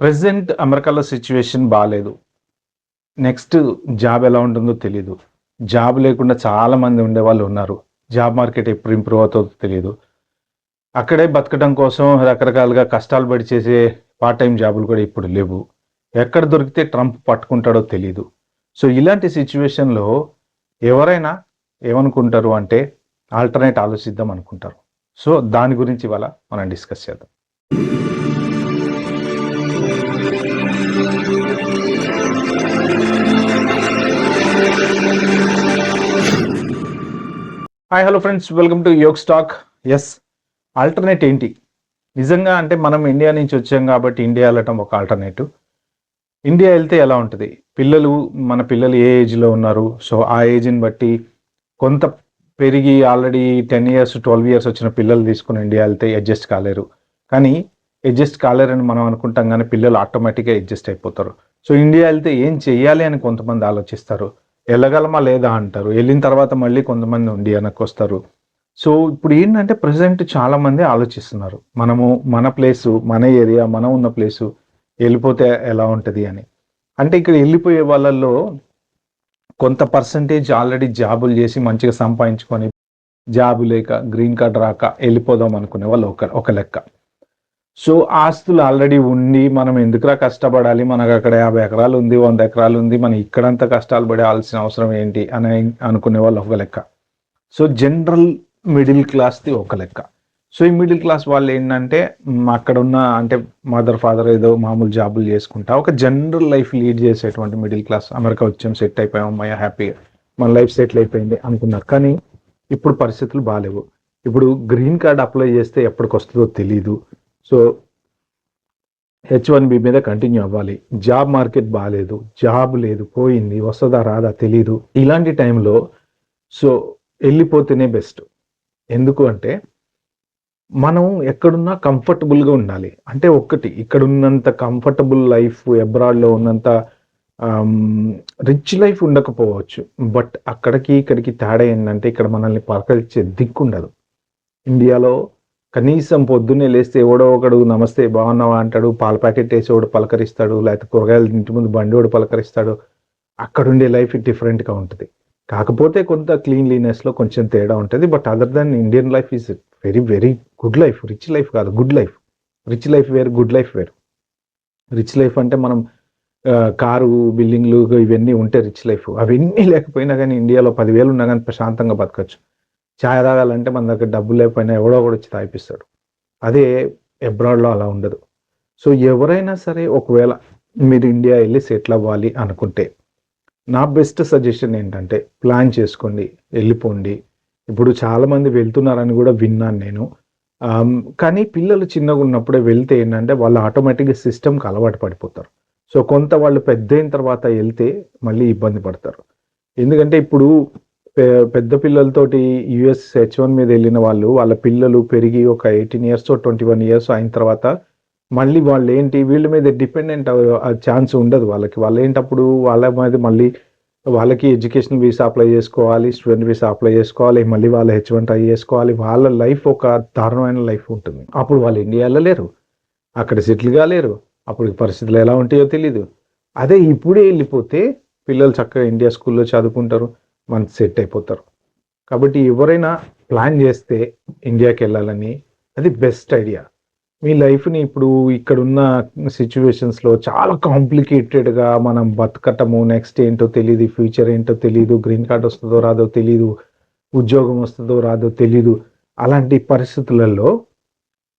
Present అమెరికాలో situation బాలేదు. Next job ఎలా ఉంటుందో తెలీదు. జాబ్ లేకుండా చాలామంది ఉండేవాళ్ళు ఉన్నారు. జాబ్ మార్కెట్ ఎప్పుడు ఇంప్రూవ్ అవుతుందో తెలీదు. అక్కడే బతకడం కోసం రకరకాలుగా కష్టాలు పడి చేసే పార్ట్ టైం జాబులు కూడా ఇప్పుడు లేవు. ఎక్కడ దొరికితే ట్రంప్ పట్టుకుంటాడో తెలీదు. సో ఇలాంటి సిచ్యువేషన్‌లో ఎవరైనా ఏమనుకుంటారు అంటే ఆల్టర్‌నేట్ ఆలోచిద్దాం అనుకుంటారు. సో దాని గురించి ఇవాళ మనం డిస్కస్ చేద్దాం. Hi hello friends, welcome to యోగ్ స్టాక్. ఎస్, ఆల్టర్నేట్ ఏంటి నిజంగా అంటే మనం ఇండియా నుంచి వచ్చాం కాబట్టి ఇండియా వెళ్ళటం ఒక ఆల్టర్నేటివ్. ఇండియా వెళ్తే ఎలా ఉంటుంది, మన పిల్లలు ఏ ఏజ్లో ఉన్నారు, సో ఆ ఏజ్ని బట్టి కొంత పెరిగి ఆల్రెడీ 10 years 12 years వచ్చిన పిల్లలు తీసుకుని ఇండియా వెళ్తే అడ్జస్ట్ కాలేరు. కానీ అడ్జస్ట్ కాలేరని మనం అనుకుంటాం, కానీ పిల్లలు ఆటోమేటిక్గా అడ్జస్ట్ అయిపోతారు. సో ఇండియా వెళ్తే ఏం చెయ్యాలి అని కొంతమంది ఆలోచిస్తారు. వెళ్ళగలమా లేదా అంటారు. వెళ్ళిన తర్వాత మళ్ళీ కొంతమంది ఇండియాకి వస్తారు. సో ఇప్పుడు ఏంటంటే ప్రజెంట్ చాలామంది ఆలోచిస్తున్నారు, మనము మన ప్లేసు, మన ఏరియా, మనం ఉన్న ప్లేసు వెళ్ళిపోతే ఎలా ఉంటుంది అని. అంటే ఇక్కడ వెళ్ళిపోయే వాళ్ళల్లో కొంత పర్సంటేజ్ ఆల్రెడీ జాబులు చేసి మంచిగా సంపాదించుకొని జాబు లేక గ్రీన్ కార్డ్ రాక వెళ్ళిపోదాం అనుకునే వాళ్ళు ఒక లెక్క. సో ఆస్తులు ఆల్రెడీ ఉండి మనం ఎందుకురా కష్టపడాలి, మనకు అక్కడ 50 ఎకరాలు ఉంది, 100 ఎకరాలు ఉంది, మనం ఇక్కడంతా కష్టాలు పడాల్సిన అవసరం ఏంటి అని అనుకునే వాళ్ళు ఒక లెక్క. సో జనరల్ మిడిల్ క్లాస్ది ఒక లెక్క. సో ఈ మిడిల్ క్లాస్ వాళ్ళు ఏంటంటే అక్కడ ఉన్న అంటే మదర్ ఫాదర్ ఏదో మామూలు జాబులు చేసుకుంటా ఒక జనరల్ లైఫ్ లీడ్ చేసేటువంటి మిడిల్ క్లాస్. అమెరికా వచ్చాం, సెట్ అయిపోయాం, అమ్మాయి హ్యాపీగా మన లైఫ్ సెటిల్ అయిపోయింది అనుకున్నారు. కానీ ఇప్పుడు పరిస్థితులు బాగాలేవు. ఇప్పుడు గ్రీన్ కార్డ్ అప్లై చేస్తే ఎప్పటికి వస్తుందో తెలీదు. సో H1B మీద కంటిన్యూ అవ్వాలి. జాబ్ మార్కెట్ బాగాలేదు, జాబ్ లేదు, పోయింది, వస్తుందా రాదా తెలీదు. ఇలాంటి టైంలో సో వెళ్ళిపోతేనే బెస్ట్. ఎందుకు అంటే మనం ఎక్కడున్నా కంఫర్టబుల్గా ఉండాలి. అంటే ఒక్కటి, ఇక్కడ ఉన్నంత కంఫర్టబుల్ లైఫ్ అబ్రాడ్లో ఉన్నంత రిచ్ లైఫ్ ఉండకపోవచ్చు. బట్ అక్కడికి ఇక్కడికి తేడా ఏంటంటే ఇక్కడ మనల్ని పలకరించే దిక్కు ఉండదు. ఇండియాలో కనీసం పొద్దున్నే లేస్తే ఎవడో ఒకడు నమస్తే బాగున్నావా అంటాడు, పాల ప్యాకెట్ వేసి ఒకడు పలకరిస్తాడు, లేకపోతే కూరగాయలు ఇంటి ముందు బండి ఒకడు పలకరిస్తాడు. అక్కడ ఉండే లైఫ్ డిఫరెంట్గా ఉంటుంది. కాకపోతే కొంత క్లీన్లీనెస్లో కొంచెం తేడా ఉంటుంది. But other than Indian life is very very good life. Rich life కాదు, గుడ్ లైఫ్. రిచ్ లైఫ్ వేరు, గుడ్ లైఫ్ వేరు. రిచ్ లైఫ్ అంటే మనం కారు, బిల్డింగ్లు ఇవన్నీ ఉంటే రిచ్ లైఫ్. అవన్నీ లేకపోయినా కానీ ఇండియాలో 10,000 ఉన్నా కానీ ప్రశాంతంగా బతకచ్చు. ఛాయ్ తాగాలంటే మన దగ్గర డబ్బులు లేకపోయినా ఎవడో ఒకడు వచ్చి తాగిపిస్తాడు. అదే అబ్రాడ్లో అలా ఉండదు. సో ఎవరైనా సరే ఒకవేళ మీరు ఇండియా వెళ్ళి సెటిల్ అవ్వాలి అనుకుంటే నా బెస్ట్ సజెషన్ ఏంటంటే ప్లాన్ చేసుకోండి, వెళ్ళిపోండి. ఇప్పుడు చాలామంది వెళ్తున్నారని కూడా విన్నాను నేను. కానీ పిల్లలు చిన్నగా ఉన్నప్పుడే వెళ్తే ఏంటంటే వాళ్ళు ఆటోమేటిక్గా సిస్టమ్కి అలవాటు పడిపోతారు. సో కొంత వాళ్ళు పెద్ద అయిన తర్వాత వెళ్తే మళ్ళీ ఇబ్బంది పడతారు. ఎందుకంటే ఇప్పుడు పెద్ద పిల్లలతోటి యుఎస్ H1 మీద వెళ్ళిన వాళ్ళు, వాళ్ళ పిల్లలు పెరిగి ఒక 18 years 21 years అయిన తర్వాత మళ్ళీ వాళ్ళు ఏంటి వీళ్ళ మీద డిపెండెంట్ ఛాన్స్ ఉండదు వాళ్ళకి. వాళ్ళు ఏంటప్పుడు వాళ్ళ మీద మళ్ళీ వాళ్ళకి ఎడ్యుకేషనల్ వీసా అప్లై చేసుకోవాలి, స్టూడెంట్ వీసా అప్లై చేసుకోవాలి, మళ్ళీ వాళ్ళ H1 ట్రై చేసుకోవాలి. వాళ్ళ లైఫ్ ఒక దారుణమైన లైఫ్ ఉంటుంది. అప్పుడు వాళ్ళు ఇండియా వెళ్ళలేరు, అక్కడ సెటిల్ కాలేరు. అప్పుడు పరిస్థితులు ఎలా ఉంటాయో తెలీదు. అదే ఇప్పుడే వెళ్ళిపోతే పిల్లలు చక్కగా ఇండియా స్కూల్లో చదువుకుంటారు, మనకి సెట్ అయిపోతారు. కాబట్టి ఎవరైనా ప్లాన్ చేస్తే ఇండియాకి వెళ్ళాలని అది బెస్ట్ ఐడియా. మీ లైఫ్ని ఇప్పుడు ఇక్కడున్న సిచ్యువేషన్స్లో చాలా కాంప్లికేటెడ్గా మనం బతకటము, నెక్స్ట్ ఏంటో తెలియదు, ఫ్యూచర్ ఏంటో తెలీదు, గ్రీన్ కార్డ్ వస్తుందో రాదో తెలీదు, ఉద్యోగం వస్తుందో రాదో తెలీదు. అలాంటి పరిస్థితులలో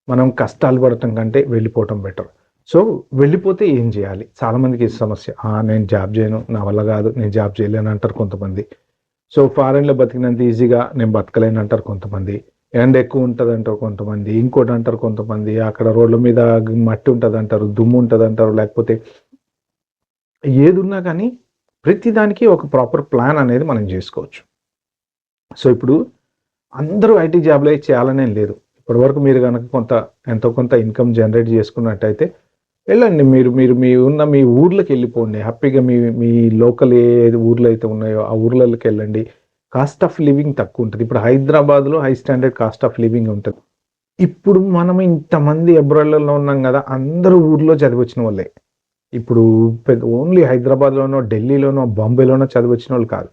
మనం కష్టాలు పడటం కంటే వెళ్ళిపోవటం బెటర్. సో వెళ్ళిపోతే ఏం చేయాలి? చాలామందికి ఈ సమస్య, నేను జాబ్ చేయను, నా వల్ల కాదు, నేను జాబ్ చేయలేను అంటారు కొంతమంది. సో ఫారెన్లో బతికినంత ఈజీగా నేను బతకలేను అంటారు కొంతమంది. ఎండ ఎక్కువ ఉంటుంది అంటారు కొంతమంది. ఇంకోటి అంటారు కొంతమంది, అక్కడ రోడ్ల మీద మట్టి ఉంటుంది అంటారు, దుమ్ము ఉంటుంది అంటారు. లేకపోతే ఏది ఉన్నా కానీ ప్రతిదానికి ఒక ప్రాపర్ ప్లాన్ అనేది మనం చేసుకోవచ్చు. సో ఇప్పుడు అందరూ ఐటీ జాబ్లే చేయాలనే లేదు. ఇప్పటివరకు మీరు కనుక ఎంతో కొంత ఇన్కమ్ జనరేట్ చేసుకున్నట్టయితే వెళ్ళండి. మీరు మీరు మీ ఊర్లోకి వెళ్ళిపోండి. హ్యాపీగా మీ లోకల్ ఏ ఊర్లు అయితే ఉన్నాయో ఆ ఊర్లలోకి వెళ్ళండి. కాస్ట్ ఆఫ్ లివింగ్ తక్కువ ఉంటుంది. ఇప్పుడు హైదరాబాద్లో high standard cost of living ఉంటుంది. ఇప్పుడు మనం ఇంతమంది అబ్రాడ్‌లలో ఉన్నాం గదా! అందరూ ఊర్లో చదివొచ్చిన వాళ్ళే. ఇప్పుడు ఓన్లీ హైదరాబాద్‌లోనో, ఢిల్లీలోనో, బాంబేలోనో చదివొచ్చినోళ్ళు కాదు.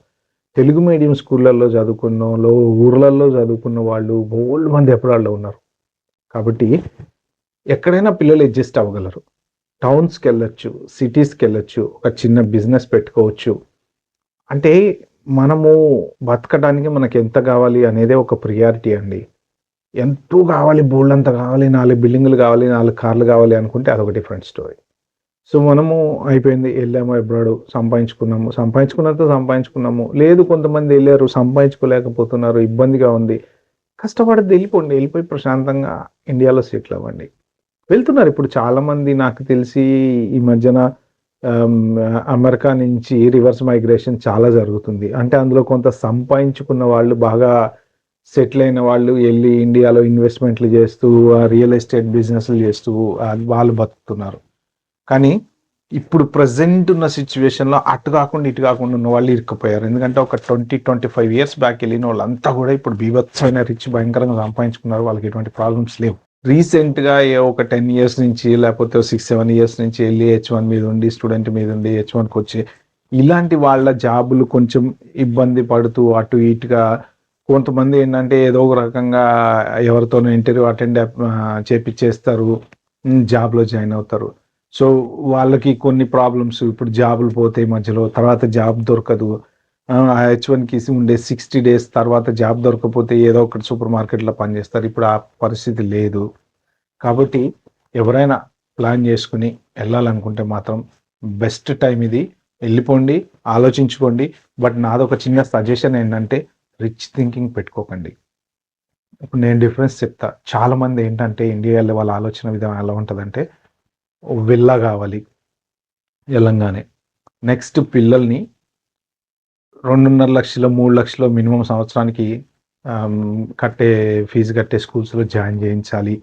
తెలుగు మీడియం స్కూళ్ళల్లో చదువుకున్నోళ్ళు, ఊర్లల్లో చదువుకున్న వాళ్ళు బోలెడు మంది అబ్రాడ్‌లో ఉన్నారు. కాబట్టి ఎక్కడైనా పిల్లలు అడ్జస్ట్ అవ్వగలరు. టౌన్స్‌కెళ్ళొచ్చు, సిటీస్‌కెళ్ళొచ్చు, ఒక చిన్న బిజినెస్ పెట్టుకోవచ్చు. అంటే మనము బతకడానికి మనకెంత గావాలి అనేదే ఒక ప్రియారిటీ అండి. ఎంతో గావాలి, బోలెడంత గావాలి, 4 బిల్డింగులు గావాలి, 4 కార్లు గావాలి అనుకుంటే అదొక డిఫరెంట్ స్టోరీ. సో, మనము అయిపోయింది ఎళ్ళాము అబ్రాడ్ సంపాదించుకున్నాము. సంపాదించుకున్నంత సంపాదించుకున్నాము. లేదు కొంతమంది ఎళ్లారు సంపాదించుకోలేకపోతున్నారు, ఇబ్బందిగా ఉంది. కష్టపడొద్దు ఎళ్ళిపోండి. ఎళ్ళిపోయి ప్రశాంతంగా ఇండియాలో సెటిల్ అవ్వండి. వెళ్తున్నారు ఇప్పుడు చాలామంది నాకు తెలిసి ఈ మధ్యన ఆహ్, అమెరికా నుంచి రివర్స్ మైగ్రేషన్ చాలా జరుగుతుంది. అంటే అందులో కొంత సంపాదించుకున్న వాళ్ళు బాగా సెటిల్ అయిన వాళ్ళు ఎళ్లి ఇండియాలో ఇన్వెస్ట్‌మెంట్లు జేస్తూ, రియల్ ఎస్టేట్ బిజినెస్‌లు జేస్తూ వాళ్ళు బతుకుతున్నారు. కానీ ఇప్పుడు ప్రెజెంట్ ఉన్న సిట్యుయేషన్‌లో అటు గాకుండా, ఇటు గాకుండా ఉన్నవాళ్ళు ఇరుక్కుపోయారు. ఎందుకంటే ఒక 20, 25 ఇయర్స్ బ్యాక్ ఎళ్ళినోళ్ళంతా గూడా ఇప్పుడు బీభత్సమైన రిచ్ భయంకరంగా సంపాదించుకున్నారు. వాళ్ళకి ఎటువంటి ప్రాబ్లమ్స్ లేవు. రీసెంట్‌గా ఒక 10 ఇయర్స్ నుంచి లేపోతే 6, 7 ఇయర్స్ నుంచి ఎళ్లి హెచ్-1 మీదుండి, స్టూడెంట్ మీదుండి హెచ్-1కొచ్చి ఇలాంటి వాళ్ళ జాబులు కొంచెం ఇబ్బంది పడుతూ అటు ఇటుగా కొంతమంది ఏంటంటే ఏదో ఒక రకంగా ఎవరితోనో ఇంటర్వ్యూ చేపిచ్చేస్తారు. జాబ్‌లో జాయిన్ అవుతారు. సో, వాళ్ళకి కొన్ని ప్రాబ్లమ్స్ ఇప్పుడు జాబులు పోతాయి మధ్యలో. తర్వాత జాబ్ దొరకదు. ఆ హెచ్-1కి ఉండే 60 డేస్ తర్వాత జాబ్ దొరకకపోతే ఏదో ఒకటి సూపర్ మార్కెట్‌లో పనిచేస్తారు. ఇప్పుడు ఆ పరిస్థితి లేదు. కాబట్టి ఎవరైనా ప్లాన్ చేసుకొని ఎళ్ళాలనుకుంటే మాత్రం బెస్ట్ టైమ్ ఇది. ఎళ్ళిపోండి, ఆలోచించుకోండి. బట్ నాదొక చిన్న సజెషన్ ఏంటంటే రిచ్ థింకింగ్ పెట్టుకోకండి. ఇప్పుడు నేను డిఫరెన్స్ చెప్తా. చాలామంది ఏంటంటే ఇండియా ఎళ్ళే వాళ్ళ ఆలోచన విధానం ఎలా ఉంటదంటే విల్లా గావాలి ఎళ్ళంగానే. నెక్స్ట్ పిల్లల్ని 2,50,000, 3,00,000 మినిమమ్ సంవత్సరానికి కట్టే ఫీజు కట్టే స్కూల్స్‌లో జాయిన్ జేయించాలి.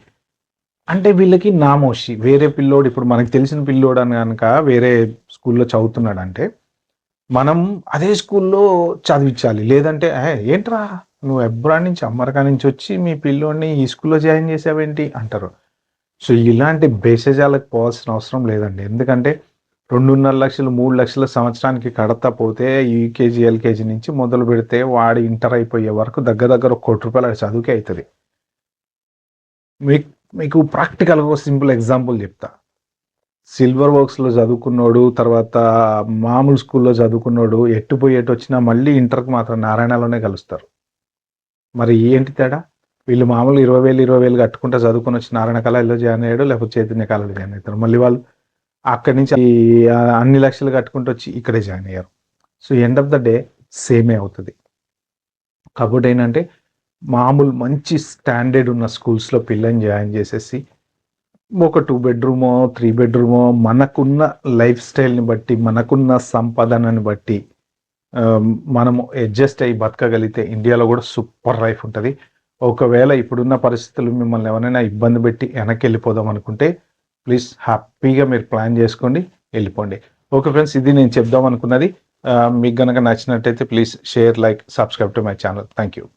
అంటే వీళ్ళకి నామోషి. వేరే పిల్లోడు ఇప్పుడు మనకు తెలిసిన పిల్లోడని గనక వేరే స్కూల్‌లో చదువుతున్నాడంటే, మనం అదే స్కూల్‌లో చదివిచ్చాలి. లేదంటే ఏంట్రా నువ్వు అబ్రాడ్ నుంచి అమెరికా నుంచొచ్చి మీ పిల్లోడిని ఈ స్కూల్‌లో జాయిన్ చేసావేంటి?" అంటారు. సో, ఇలాంటి భేషజాలకు పోవాల్సిన అవసరం లేదండి. ఎందుకంటే 2,50,000, 3,00,000 సంవత్సరానికి కడతా పోతే యూకేజీ, ఎల్‌కేజీ నుంచి మొదలుపెడితే వాడు ఇంటర్ అయిపోయే వరకు దగ్గర దగ్గర రూ. 1,00,00,000 చదువుకే అయితది. మీక్ మీకు ప్రాక్టికల్‌గా ఒక సింపుల్ ఎగ్జాంపుల్ జెప్తా. సిల్వర్ ఓక్స్‌లో చదువుకున్నోడు, తర్వాత మామూలు స్కూల్‌లో చదువుకున్నోడు ఎటు పోయి ఎటొచ్చినా మళ్ళీ ఇంటర్‌కి మాత్రం నారాయణలోనే కలుస్తారు. మరి ఏంటి తేడా? వీళ్ళు మామూలుగా 20,000, 20,000 కట్టుకుంటా చదువుకొనొచ్చి నారాయణ కళాశాలలో జాయిన్ అయ్యాడు, లేకపోతే చైతన్య కాలేజ్‌లో జాయిన్ అయితారు. మళ్ళీ వాళ్ళు అక్కడి నుంచి అన్ని లక్షలు కట్టుకుంటొచ్చి ఇక్కడే జాయిన్ అయ్యారు. So, end of the day సేమే అవుతది. కాబట్టి ఏంటంటే మామూలు మంచి స్టాండర్డ్ ఉన్న స్కూల్స్‌లో పిల్లని జాయిన్ చేసేసి ఒక 2 బెడ్‌రూమో, 3 బెడ్‌రూమో మనకున్న లైఫ్ స్టైల్‌ని బట్టి, మనకున్న సంపాదనని బట్టి ఆహ్, మనము అడ్జస్ట్ అయ్యి బతకగలిగితే ఇండియాలో గూడా సూపర్ లైఫ్ ఉంటది. ఒకవేళ ఇప్పుడున్న పరిస్థితులు మిమ్మల్ని ఎవరైనా ఇబ్బంది పెట్టి వెనక్కెళ్ళిపోదాం అనుకుంటే, ప్లీజ్ హ్యాపీగా మీరు ప్లాన్ జేసుకోండి. ఎళ్ళిపోండి. ఓకే ఫ్రెండ్స్, ఇది నేను చెప్దాం అనుకున్నది. మీకు గనక నచ్చినట్టయితే please share, like, subscribe to my channel. Thank you.